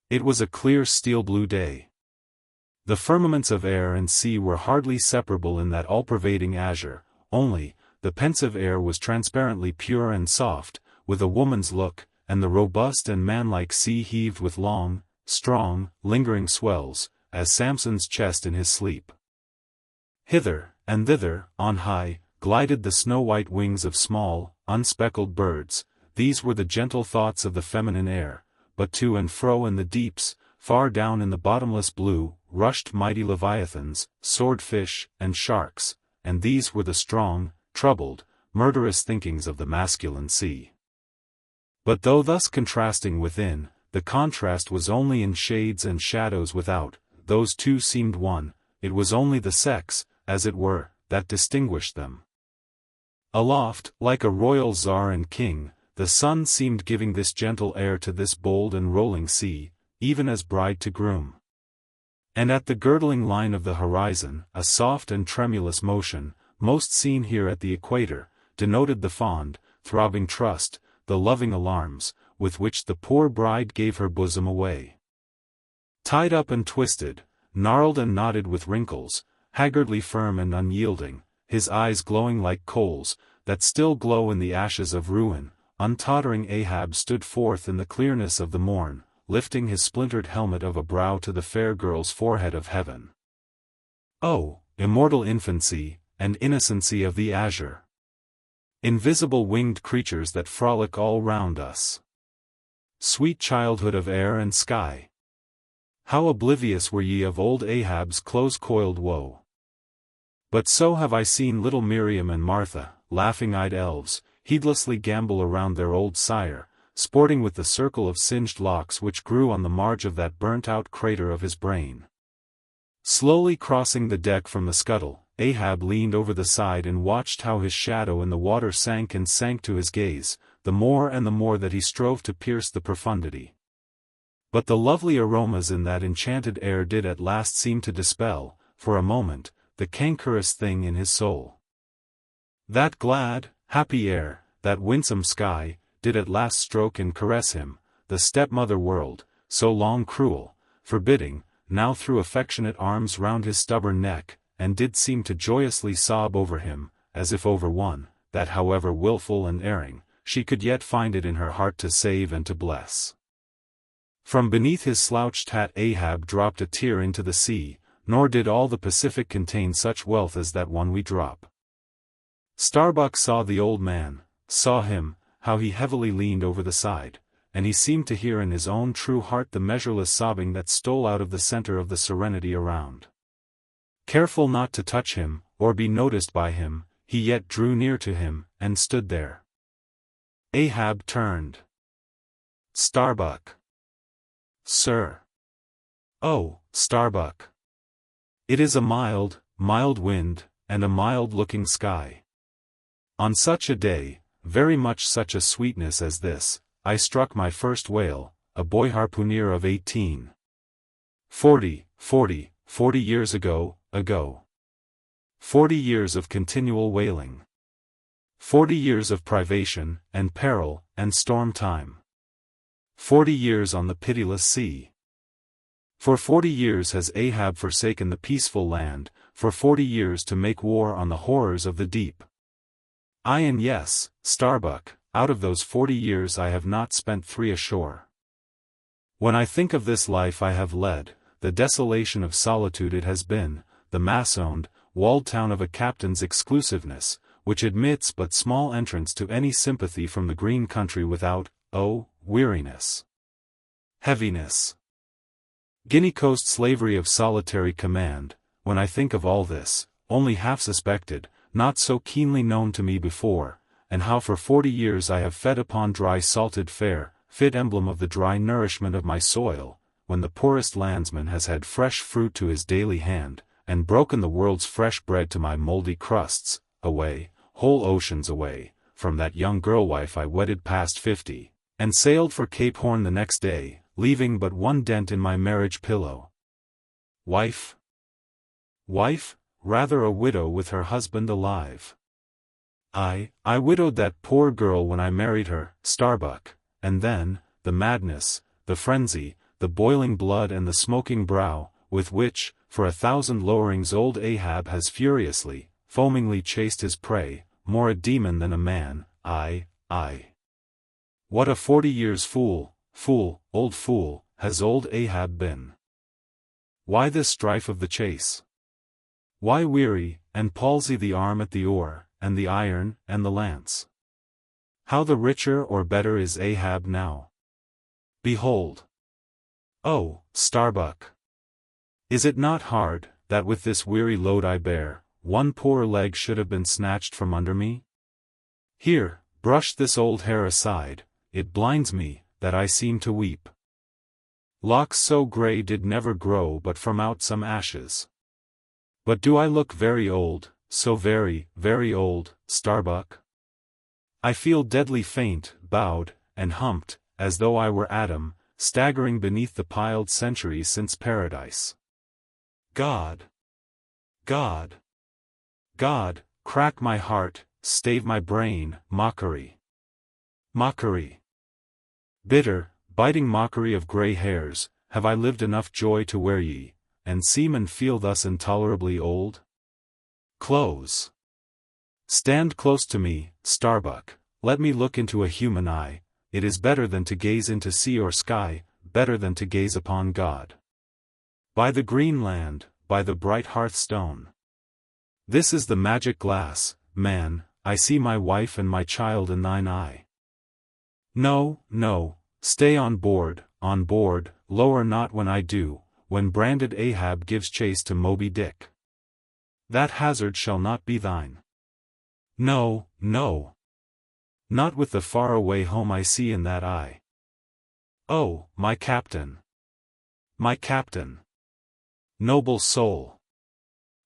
It was a clear steel-blue day. The firmaments of air and sea were hardly separable in that all-pervading azure, only, the pensive air was transparently pure and soft, with a woman's look, and the robust and manlike sea heaved with long, strong, lingering swells, as Samson's chest in his sleep. Hither, and thither, on high, glided the snow-white wings of small, unspeckled birds. These were the gentle thoughts of the feminine air, but to and fro in the deeps, far down in the bottomless blue, rushed mighty leviathans, swordfish, and sharks, and these were the strong, troubled, murderous thinkings of the masculine sea. But though thus contrasting within, the contrast was only in shades and shadows without. Those two seemed one. It was only the sex, as it were, that distinguished them. Aloft, like a royal czar and king, the sun seemed giving this gentle air to this bold and rolling sea, even as bride to groom. And at the girdling line of the horizon, a soft and tremulous motion, most seen here at the equator, denoted the fond, throbbing trust, the loving alarms, with which the poor bride gave her bosom away. Tied up and twisted, gnarled and knotted with wrinkles, haggardly firm and unyielding, his eyes glowing like coals, that still glow in the ashes of ruin, untottering Ahab stood forth in the clearness of the morn, lifting his splintered helmet of a brow to the fair girl's forehead of heaven. Oh, immortal infancy, and innocency of the azure! Invisible winged creatures that frolic all round us! Sweet childhood of air and sky! How oblivious were ye of old Ahab's close-coiled woe! But so have I seen little Miriam and Martha, laughing-eyed elves, heedlessly gambol around their old sire, sporting with the circle of singed locks which grew on the marge of that burnt-out crater of his brain. Slowly crossing the deck from the scuttle, Ahab leaned over the side and watched how his shadow in the water sank and sank to his gaze, the more and the more that he strove to pierce the profundity. But the lovely aromas in that enchanted air did at last seem to dispel, for a moment, the cankerous thing in his soul. That glad, happy air, that winsome sky, did at last stroke and caress him. The stepmother world, so long cruel, forbidding, now threw affectionate arms round his stubborn neck, and did seem to joyously sob over him, as if over one, that however wilful and erring, she could yet find it in her heart to save and to bless. From beneath his slouched hat Ahab dropped a tear into the sea, nor did all the Pacific contain such wealth as that one we drop. Starbuck saw the old man, saw him, how he heavily leaned over the side, and he seemed to hear in his own true heart the measureless sobbing that stole out of the center of the serenity around. Careful not to touch him, or be noticed by him, he yet drew near to him, and stood there. Ahab turned. Starbuck. Sir. Oh, Starbuck. It is a mild, mild wind, and a mild-looking sky. On such a day, very much such a sweetness as this, I struck my first whale, a boy harpooner of 18. 40 years ago. 40 years of continual whaling. 40 years of privation, and peril, and storm time. 40 years on the pitiless sea. For 40 years has Ahab forsaken the peaceful land, for 40 years to make war on the horrors of the deep. Aye, and yes, Starbuck, out of those 40 years I have not spent 3 ashore. When I think of this life I have led, the desolation of solitude it has been, the mass-owned, walled town of a captain's exclusiveness, which admits but small entrance to any sympathy from the green country without, oh, weariness, heaviness. Guinea Coast slavery of solitary command, when I think of all this, only half suspected, not so keenly known to me before, and how for 40 years I have fed upon dry salted fare, fit emblem of the dry nourishment of my soil, when the poorest landsman has had fresh fruit to his daily hand, and broken the world's fresh bread to my moldy crusts, away, whole oceans away, from that young girl-wife I wedded past 50, and sailed for Cape Horn the next day, leaving but one dent in my marriage pillow. Wife? Wife? Rather a widow with her husband alive. I widowed that poor girl when I married her, Starbuck, and then, the madness, the frenzy, the boiling blood and the smoking brow, with which, for 1,000 lowerings old Ahab has furiously, foamingly chased his prey, more a demon than a man, aye. What a 40 years fool, old fool, has old Ahab been. Why this strife of the chase? Why weary, and palsy the arm at the oar, and the iron, and the lance? How the richer or better is Ahab now? Behold! Oh, Starbuck! Is it not hard, that with this weary load I bear, one poor leg should have been snatched from under me? Here, brush this old hair aside, it blinds me, that I seem to weep. Locks so grey did never grow but from out some ashes. But do I look very old, so very, very old, Starbuck? I feel deadly faint, bowed, and humped, as though I were Adam, staggering beneath the piled centuries since paradise. God! God! God, crack my heart, stave my brain, mockery. Mockery. Bitter, biting mockery of grey hairs, have I lived enough joy to wear ye, and seem and feel thus intolerably old? Close. Stand close to me, Starbuck, let me look into a human eye, it is better than to gaze into sea or sky, better than to gaze upon God. By the green land, by the bright hearthstone. This is the magic glass, man, I see my wife and my child in thine eye. No, stay on board, lower not when I do, when branded Ahab gives chase to Moby Dick. That hazard shall not be thine. No. Not with the far-away home I see in that eye. Oh, my captain! My captain! Noble soul!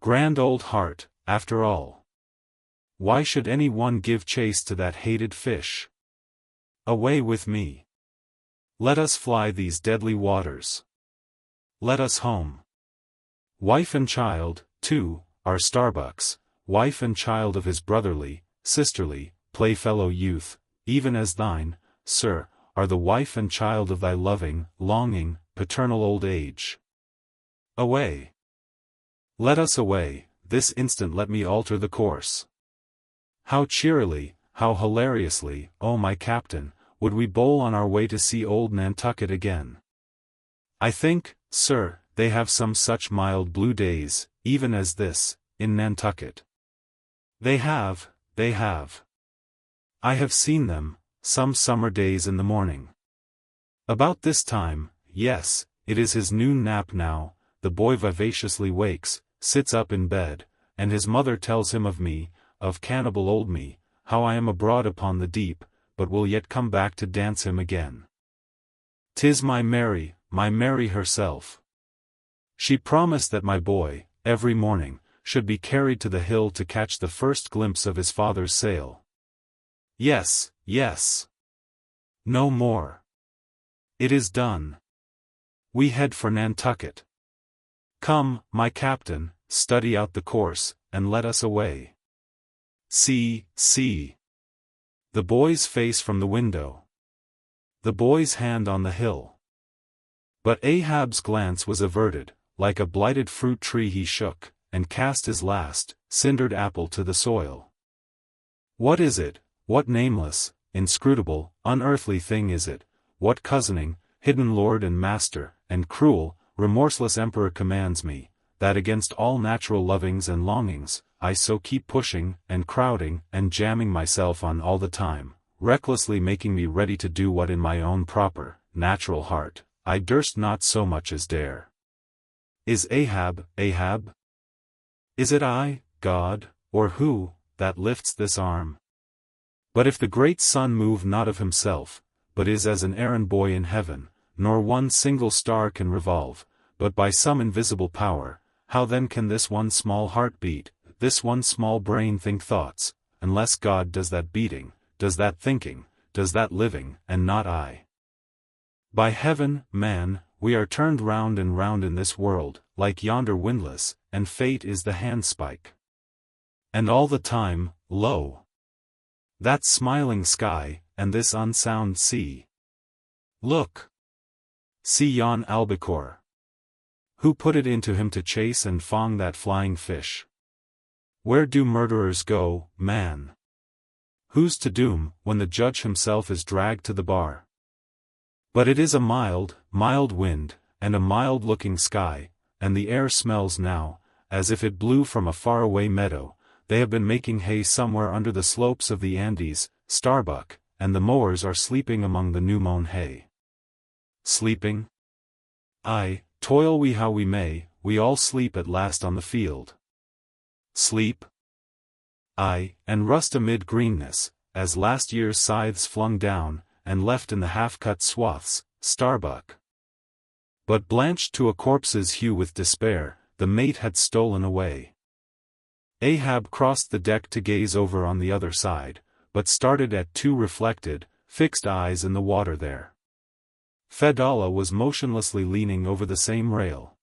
Grand old heart, after all! Why should any one give chase to that hated fish? Away with me! Let us fly these deadly waters. Let us home. Wife and child, too, are Starbuck's, wife and child of his brotherly, sisterly, playfellow youth, even as thine, sir, are the wife and child of thy loving, longing, paternal old age. Away! Let us away, this instant let me alter the course. How cheerily, how hilariously, oh my captain, would we bowl on our way to see old Nantucket again. I think, sir, they have some such mild blue days, even as this, in Nantucket. They have. I have seen them, some summer days in the morning. About this time, yes, it is his noon nap now, the boy vivaciously wakes, sits up in bed, and his mother tells him of me, of cannibal old me, how I am abroad upon the deep, but will yet come back to dance him again. 'Tis my Mary herself. She promised that my boy, every morning, should be carried to the hill to catch the first glimpse of his father's sail. Yes. No more. It is done. We head for Nantucket. Come, my captain, study out the course, and let us away. See. The boy's face from the window. The boy's hand on the hill. But Ahab's glance was averted, like a blighted fruit tree he shook, and cast his last, cindered apple to the soil. What is it? What nameless, inscrutable, unearthly thing is it? What cozening, hidden lord and master, and cruel, remorseless emperor commands me, that against all natural lovings and longings, I so keep pushing, and crowding, and jamming myself on all the time, recklessly making me ready to do what in my own proper, natural heart, I durst not so much as dare? Is Ahab? Is it I, God, or who, that lifts this arm? But if the great sun move not of himself, but is as an errand boy in heaven, nor one single star can revolve, but by some invisible power, how then can this one small heart beat, this one small brain think thoughts, unless God does that beating, does that thinking, does that living, and not I? By heaven, man, we are turned round and round in this world, like yonder windlass, and fate is the handspike. And all the time, lo! That smiling sky, and this unsound sea. Look! See yon albacore. Who put it into him to chase and fong that flying fish? Where do murderers go, man? Who's to doom, when the judge himself is dragged to the bar? But it is a mild, mild wind, and a mild-looking sky, and the air smells now, as if it blew from a faraway meadow. They have been making hay somewhere under the slopes of the Andes, Starbuck, and the mowers are sleeping among the new-mown hay. Sleeping? Aye, toil we how we may, we all sleep at last on the field. Sleep? Aye, and rust amid greenness, as last year's scythes flung down, and left in the half-cut swaths, Starbuck. But blanched to a corpse's hue with despair, the mate had stolen away. Ahab crossed the deck to gaze over on the other side, but started at two reflected, fixed eyes in the water there. Fedallah was motionlessly leaning over the same rail.